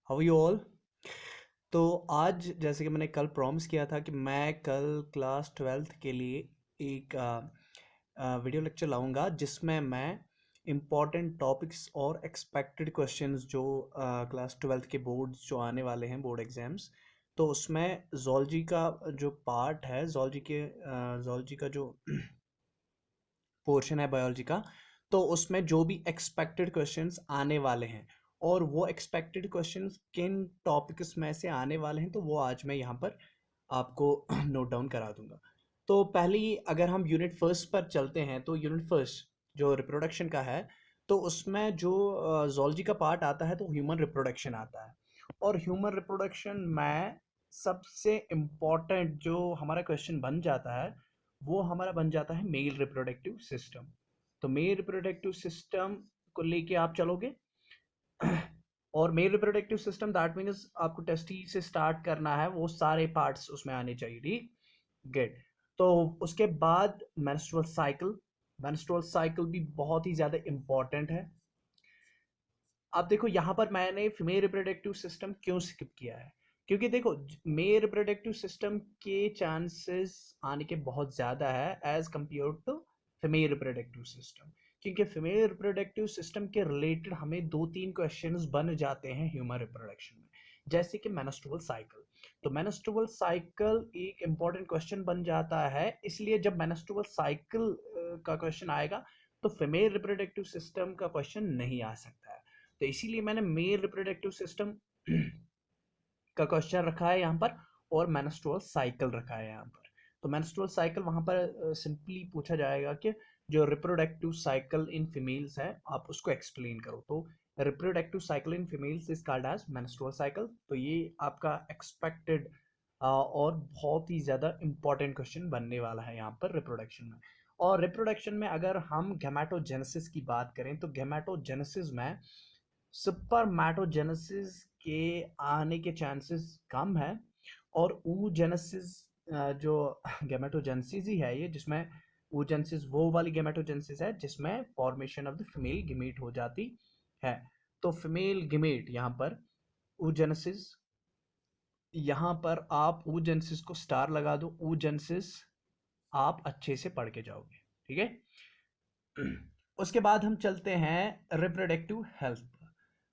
How you all. तो आज जैसे कि मैंने कल प्रॉमिस किया था कि मैं कल क्लास 12th के लिए एक वीडियो लेक्चर लाऊंगा जिसमें मैं इम्पॉर्टेंट टॉपिक्स और एक्सपेक्टेड क्वेश्चंस जो क्लास 12th के बोर्ड्स जो आने वाले हैं बोर्ड एग्जाम्स, तो उसमें जोलॉजी का जो पार्ट है, जोलॉजी का जो पोर्शन है बायोलॉजी का, तो उसमें जो भी एक्सपेक्टेड क्वेश्चंस आने वाले हैं और वो एक्सपेक्टेड क्वेश्चंस किन टॉपिक्स में से आने वाले हैं, तो वो आज मैं यहाँ पर आपको नोट डाउन करा दूंगा। तो पहली अगर हम यूनिट फर्स्ट पर चलते हैं, तो यूनिट फर्स्ट जो रिप्रोडक्शन का है, तो उसमें जो जोलॉजी का पार्ट आता है तो ह्यूमन रिप्रोडक्शन आता है। और ह्यूमन रिप्रोडक्शन में सबसे इम्पॉर्टेंट जो हमारा क्वेश्चन बन जाता है वो हमारा बन जाता है मेल रिप्रोडक्टिव सिस्टम। तो मेल रिप्रोडक्टिव सिस्टम को लेके आप चलोगे और mail reproductive system that means आपको टेस्टी से स्टार्ट करना है, वो सारे पार्ट्स उसमें आने चाहिए। ठीक, गुड। तो उसके बाद मेंस्ट्रुअल साइकिल भी बहुत ही ज्यादा इंपॉर्टेंट है। अब देखो यहाँ पर मैंने फीमेल रिप्रोडक्टिव सिस्टम क्यों स्किप किया है, क्योंकि देखो मेल रिप्रोडक्टिव सिस्टम के चांसेस आने के बहुत ज़्यादा है as compare to female reproductive system, क्योंकि फीमेल रिप्रोडक्टिव सिस्टम के रिलेटेड हमें दो तीन क्वेश्चंस बन जाते हैं ह्यूमन रिप्रोडक्शन में, जैसे कि मेंस्ट्रुअल साइकिल। तो मेंस्ट्रुअल साइकिल एक इंपॉर्टेंट क्वेश्चन बन जाता है, इसलिए जब मेंस्ट्रुअल साइकिल का क्वेश्चन आएगा तो फीमेल रिप्रोडक्टिव सिस्टम का क्वेश्चन नहीं आ सकता है। तो इसीलिए मैंने मेल रिप्रोडक्टिव सिस्टम का क्वेश्चन रखा है यहाँ पर और मेंस्ट्रुअल साइकिल रखा है यहाँ पर। तो मेंस्ट्रुअल साइकिल वहाँ पर सिंपली पूछा जाएगा कि जो रिप्रोडक्टिव साइकिल इन फीमेल्स है आप उसको एक्सप्लेन करो। तो reproductive cycle in females is called as menstrual cycle. तो ये आपका एक्सपेक्टेड और बहुत ही ज़्यादा इंपॉर्टेंट क्वेश्चन बनने वाला है यहाँ पर रिप्रोडक्शन में। और रिप्रोडक्शन में अगर हम गैमेटोजेनेसिस की बात करें तो गैमेटोजेनेसिस में सुपरमैटोजेनेसिस के आने के चांसेस कम है, और oogenesis जो गैमेटोजेनेसिस ही है ये, जिसमें oogenesis वो वाली गैमेटोजेनेसिस है जिसमें फॉर्मेशन ऑफ द फीमेल गिमेट हो जाती है। तो फीमेल गिमेट यहाँ पर oogenesis, यहाँ पर आप oogenesis को स्टार लगा दो, oogenesis आप अच्छे से पढ़ के जाओगे। ठीक है। उसके बाद हम चलते हैं रिप्रोडक्टिव हेल्थ।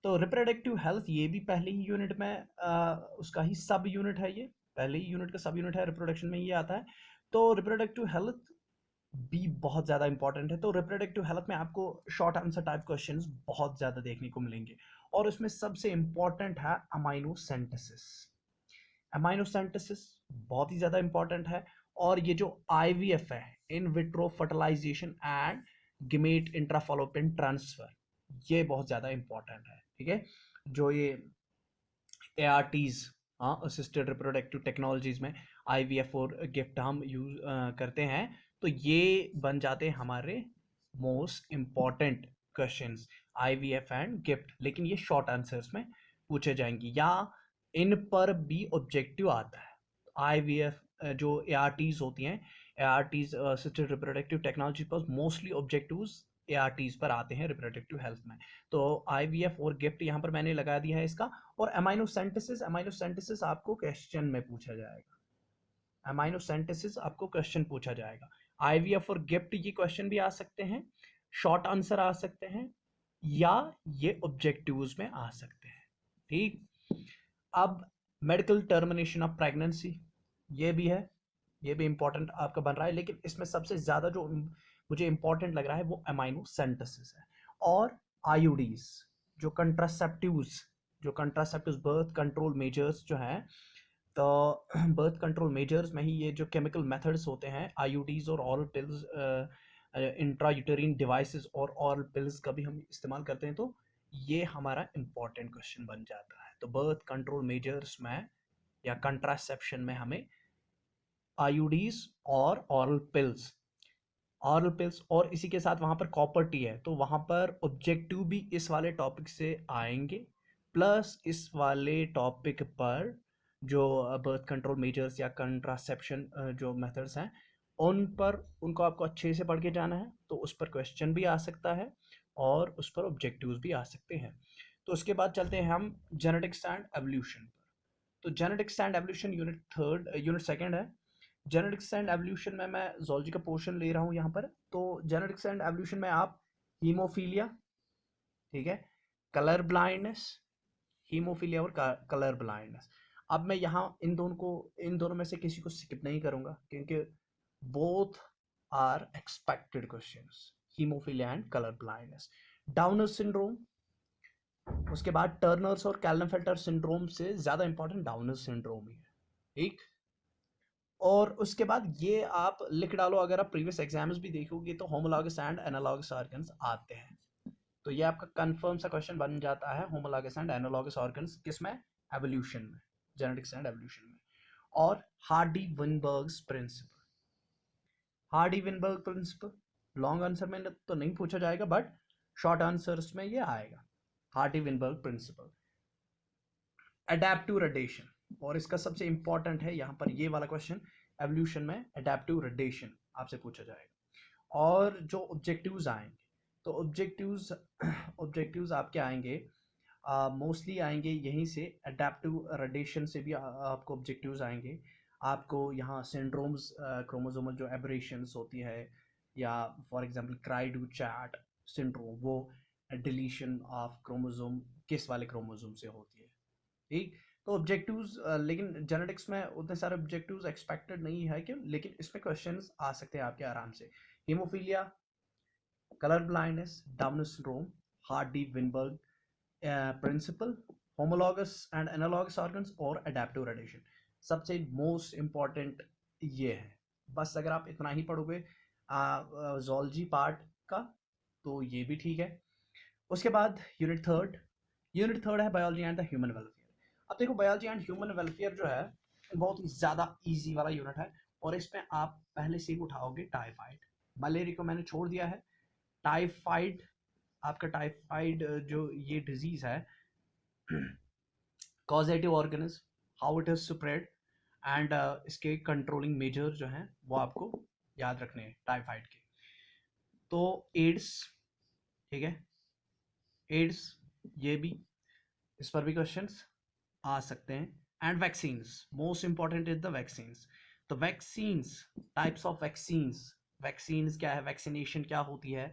तो रिप्रोडक्टिव हेल्थ ये भी पहले ही यूनिट में उसका ही सब यूनिट है, ये पहले ही यूनिट का सब यूनिट है, रिप्रोडक्शन में ये आता है। तो रिप्रोडक्टिव हेल्थ भी बहुत ज़्यादा इंपॉर्टेंट है। तो रिप्रोडक्टिव हेल्थ में आपको शॉर्ट आंसर टाइप क्वेश्चंस बहुत ज़्यादा देखने को मिलेंगे, और उसमें सबसे इंपॉर्टेंट है अमाइनोसेंटेसिस। अमाइनोसेंटेसिस बहुत ही ज़्यादा इंपॉर्टेंट है। और ये जो आईवीएफ है, in vitro fertilisation and gamete intrafallopian transfer, ये बहुत ज़्यादा इंपॉर्टेंट है। ठीक है, जो ये एआरटीज, हाँ, असिस्टेड रिप्रोडक्टिव टेक्नोलॉजीज में आईवीएफ और गिफ्ट हम यूज करते हैं, तो ये बन जाते हैं हमारे most important questions, IVF and gift. लेकिन ये शॉर्ट आंसर्स में पूछे जाएंगे या इन पर भी ऑब्जेक्टिव आता है। आईवीएफ जो एआरटीज होती हैं, एआरटीज असिस्टेड रिप्रोडक्टिव टेक्नोलॉजी पर मोस्टली ऑब्जेक्टिव्स एआरटीज पर आते हैं रिप्रोडक्टिव हेल्थ में। तो आईवीएफ और गिफ्ट यहाँ पर मैंने लगा दिया है इसका। और अमाइनोसेंटेसिस, अमाइनोसेंटेसिस आपको क्वेश्चन में पूछा जाएगा, अमाइनोसेंटेसिस आपको क्वेश्चन पूछा जाएगा। आईवीएफ और गिफ्ट ये क्वेश्चन भी आ सकते हैं, शॉर्ट आंसर आ सकते हैं, या ये ऑब्जेक्टिव्स में आ सकते हैं। ठीक, अब मेडिकल टर्मिनेशन ऑफ प्रेगनेंसी ये भी है, ये भी इंपॉर्टेंट आपका बन रहा है, लेकिन इसमें सबसे ज्यादा जो मुझे इंपॉर्टेंट लग रहा है वो अमाइनोसेंटेसिस है। और आईयूडीज, जो कंट्रासेप्टिव्स, बर्थ कंट्रोल मेजर्स जो हैं, तो बर्थ कंट्रोल मेजर्स में ही ये जो केमिकल मेथड्स होते हैं, आईयूडीज और ऑरल पिल्स, इंट्रायूटेरिन डिवाइसेस और ऑरल पिल्स का भी हम इस्तेमाल करते हैं, तो ये हमारा इंपॉर्टेंट क्वेश्चन बन जाता है। तो बर्थ कंट्रोल मेजर्स में या कंट्रासेप्शन में हमें आईयूडीज और ऑरल पिल्स और इसी के साथ वहां पर कॉपर टी है, तो वहां पर ऑब्जेक्टिव भी इस वाले टॉपिक से आएंगे, प्लस इस वाले टॉपिक पर जो बर्थ कंट्रोल मेजर्स या कंट्रासेप्शन जो मेथड्स हैं, उन पर उनको आपको अच्छे से पढ़ के जाना है, तो उस पर क्वेश्चन भी आ सकता है और उस पर ऑब्जेक्टिव्स भी आ सकते हैं। तो उसके बाद चलते हैं हम जेनेटिक्स एंड एवोल्यूशन पर। तो genetics and evolution unit second है। जेनेटिक्स एंड एवोल्यूशन में मैं जोलॉजी का पोर्शन ले रहा हूँ यहाँ पर। तो जेनेटिक्स एंड एवोल्यूशन में आप हीमोफीलिया, ठीक है, कलर ब्लाइंडनेस, हीमोफीलिया और कलर ब्लाइंडनेस। अब मैं यहाँ इन दोनों में से किसी को स्किप नहीं करूंगा क्योंकि both are expected questions, haemophilia and colour blindness. Down's syndrome, उसके बाद टर्नर्स और कैल्नेफेल्टर सिंड्रोम से ज्यादा इंपॉर्टेंट डाउनर सिंड्रोम ही है, ठीक। और उसके बाद ये आप लिख डालो, अगर आप प्रीवियस एग्जाम्स भी देखोगे तो होमोलॉगस एंड एनालॉगस ऑर्गन्स आते हैं। तो ये आपका कंफर्म सा क्वेश्चन बन जाता है, होमोलॉगस एंड एनालॉगस ऑर्गन्स किसमें, एवोल्यूशन में, जेनेटिक्स एंड एवोल्यूशन में। और Hardy Weinberg's principle, Hardy Weinberg principle long answer में तो नहीं पूछा जाएगा बट शॉर्ट आंसर्स में ये आएगा, Hardy Weinberg principal. Adaptive radiation, और इसका सबसे इंपॉर्टेंट है यहाँ पर ये वाला क्वेश्चन, एवोल्यूशन में एडेप्टिव रेडिएशन आपसे पूछा जाएगा। और जो ऑब्जेक्टिव्स आएंगे, तो ऑब्जेक्टिव्स आपके आएंगे मोस्टली आएंगे यहीं से, एडेप्टिव रेडिएशन से भी आपको ऑब्जेक्टिव्स आएंगे। आपको यहाँ सिंड्रोम्स, क्रोमोसोमल जो एबरेशंस होती है, या for example cry do chat syndrome, वो डिलीशन ऑफ क्रोमोसोम किस वाले क्रोमोसोम से होती है, ठीक। तो ऑब्जेक्टिव्स, लेकिन जेनेटिक्स में उतने सारे ऑब्जेक्टिव्स एक्सपेक्टेड नहीं है कि, लेकिन इसमें क्वेश्चंस आ सकते हैं आपके आराम से। Haemophilia, colour blindness, down syndrome, Hardy Weinberg principal, homologous and analogous organs और एडेप्टिव रेडिएशन। सबसे मोस्ट इंपॉर्टेंट ये है। बस अगर आप इतना ही पढ़ोगे जोलॉजी पार्ट का तो ये भी ठीक है। उसके बाद यूनिट थर्ड है biology and the human welfare. अब देखो, बायोलॉजी एंड ह्यूमन वेलफेयर जो है बहुत ही ज़्यादा इजी वाला यूनिट है, और इसमें आप पहले से ही उठाओगे टाइफाइड, मलेरिया को मैंने छोड़ दिया है। टाइफाइड, आपका टाइफाइड जो ये डिजीज है, causative organism, how it is spread, and इसके कंट्रोलिंग मेजर जो हैं वो आपको याद रखने हैं टाइफाइड के। तो एड्स, ठीक है, एड्स, ये भी, इस पर भी क्वेश्चंस आ सकते हैं। And vaccines, most important is the vaccines. तो vaccines, types of vaccines, vaccines क्या है, वैक्सीनेशन क्या होती है,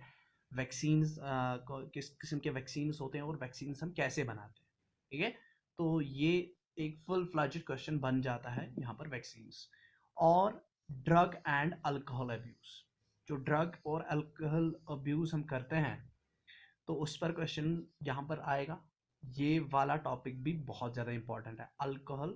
वैक्सीन्स किस किस्म के वैक्सीन्स होते हैं, और वैक्सीन्स हम कैसे बनाते हैं, ठीक है। तो ये एक फुल फ्लैज्ड क्वेश्चन बन जाता है यहाँ पर, वैक्सीन्स। और ड्रग एंड अल्कोहल अब्यूज, जो ड्रग और अल्कोहल अब्यूज हम करते हैं तो उस पर क्वेश्चन यहाँ पर आएगा। ये वाला टॉपिक भी बहुत ज़्यादा इंपॉर्टेंट है, अल्कोहल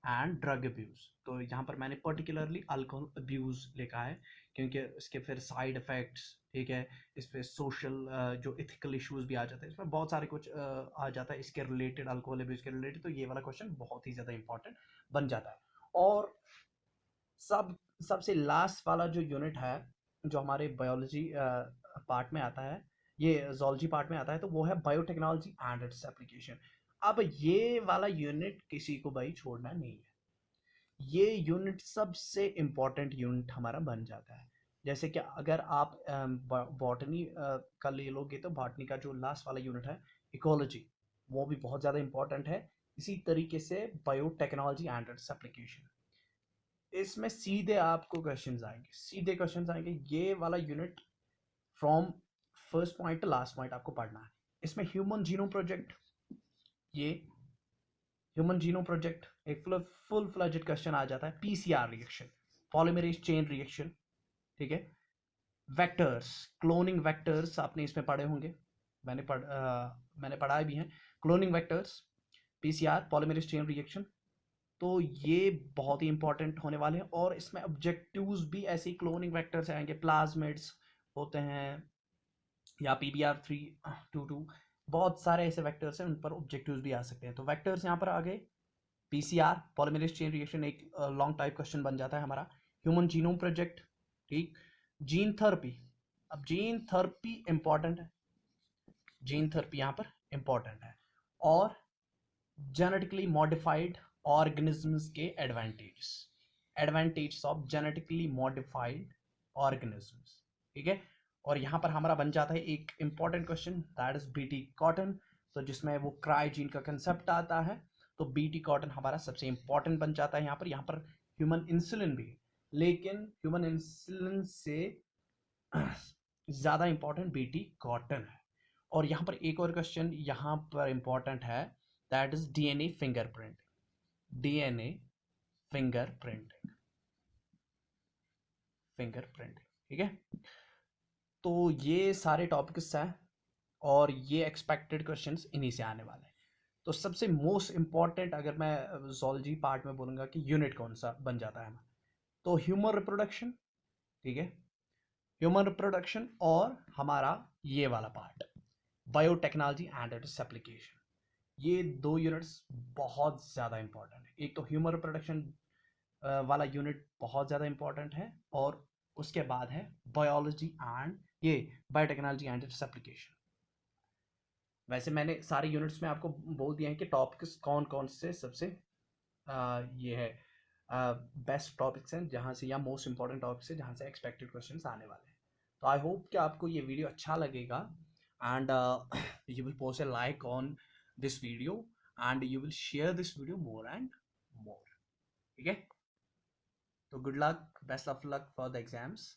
एंड ड्रग अब्यूज़। तो यहाँ पर मैंने पर्टिकुलरली अल्कोहल अब्यूज़ लिखा है क्योंकि इसके फिर साइड इफ़ेक्ट्स, ठीक है, इस पर सोशल जो इथिकल इश्यूज भी आ जाते हैं, इसमें बहुत सारे कुछ आ जाता है इसके रिलेटेड, अल्कोहल अब्यूज़ के रिलेटेड। तो ये वाला क्वेश्चन बहुत ही ज़्यादा इंपॉर्टेंट बन जाता है। और सबसे लास्ट वाला जो यूनिट है जो हमारे बायोलॉजी पार्ट में आता है, ये जोलॉजी पार्ट में आता है, तो वो है बायोटेक्नोलॉजी एंड इट्स एप्लीकेशन। अब ये वाला यूनिट किसी को भाई छोड़ना नहीं है, ये यूनिट सबसे इम्पोर्टेंट यूनिट हमारा बन जाता है। जैसे कि अगर आप बॉटनी का ले लोगे तो बॉटनी का जो लास्ट वाला यूनिट है इकोलॉजी, वो भी बहुत ज़्यादा इंपॉर्टेंट है। इसी तरीके से बायोटेक्नोलॉजी एंड इट्स एप्लीकेशन, इसमें सीधे आपको क्वेश्चंस आएंगे, सीधे क्वेश्चंस आएंगे। ये वाला unit from first point two last point आपको पढ़ना है। इसमें ह्यूमन जीनोम प्रोजेक्ट, ये ह्यूमन जीनोम प्रोजेक्ट एक फुल फ्लेजेड क्वेश्चन आ जाता है। PCR reaction, polymerase chain reaction, ठीक है। वेक्टर्स, क्लोनिंग वेक्टर्स आपने इसमें पढ़े होंगे, मैंने पढ़ाए भी हैं। Cloning vectors, PCR, polymerase chain reaction, तो ये बहुत ही इंपॉर्टेंट होने वाले हैं। और इसमें ऑब्जेक्टिव्स भी ऐसे ही क्लोनिंग वेक्टर्स आएंगे, प्लाज्मिड्स होते हैं, या PBR322, बहुत सारे ऐसे वेक्टर्स हैं उन पर ऑब्जेक्टिव्स भी आ सकते हैं। तो वेक्टर्स यहाँ पर आ गए, पीसीआर, पॉलीमरेज चेन रिएक्शन एक लॉन्ग टाइप क्वेश्चन बन जाता है हमारा। ह्यूमन जीनोम प्रोजेक्ट, ठीक। जीन थेरेपी, अब जीन थेरेपी इंपॉर्टेंट है, जीन थेरेपी यहाँ पर इंपॉर्टेंट है। और जेनेटिकली मॉडिफाइड ऑर्गेनिजम्स के advantage of genetically modified organisms, ठीक है। और यहाँ पर हमारा बन जाता है एक important question, that is BT cotton, तो जिसमें वो क्रायोजीन का कंसेप्ट आता है। तो बीटी कॉटन हमारा सबसे इंपॉर्टेंट बन जाता है यहाँ पर ह्यूमन इंसुलिन भी, लेकिन ह्यूमन इंसुलिन से ज्यादा इंपॉर्टेंट बीटी कॉटन है। और यहाँ पर एक और क्वेश्चन यहाँ पर इंपॉर्टेंट है, that is DNA fingerprint. DNA fingerprint, fingerprint, ठीक है। तो ये सारे टॉपिक्स हैं और ये एक्सपेक्टेड क्वेश्चंस इन्हीं से आने वाले हैं। तो सबसे मोस्ट इंपॉर्टेंट अगर मैं जोलॉजी पार्ट में बोलूंगा कि यूनिट कौन सा बन जाता है, तो ह्यूमन रिप्रोडक्शन, ठीक है, ह्यूमन रिप्रोडक्शन और हमारा ये वाला part biotechnology and its application. ये दो यूनिट्स बहुत ज़्यादा इंपॉर्टेंट है। एक तो ह्यूमन रिप्रोडक्शन वाला यूनिट बहुत ज़्यादा इंपॉर्टेंट है, और उसके बाद है बायोलॉजी एंड ये बायोटेक्नोलॉजी एंड इट्स एप्लीकेशन। वैसे मैंने सारे यूनिट्स में आपको बोल दिया है कि टॉपिक्स कौन कौन से सबसे ये है बेस्ट टॉपिक्स हैं जहाँ से, या मोस्ट इंपॉर्टेंट टॉपिक्स है जहाँ से एक्सपेक्टेड क्वेश्चंस आने वाले हैं। तो आई होप कि आपको ये वीडियो अच्छा लगेगा, and you will post A like on this video and you will share this video more and more, ठीक है। तो good luck, best of luck for the exams.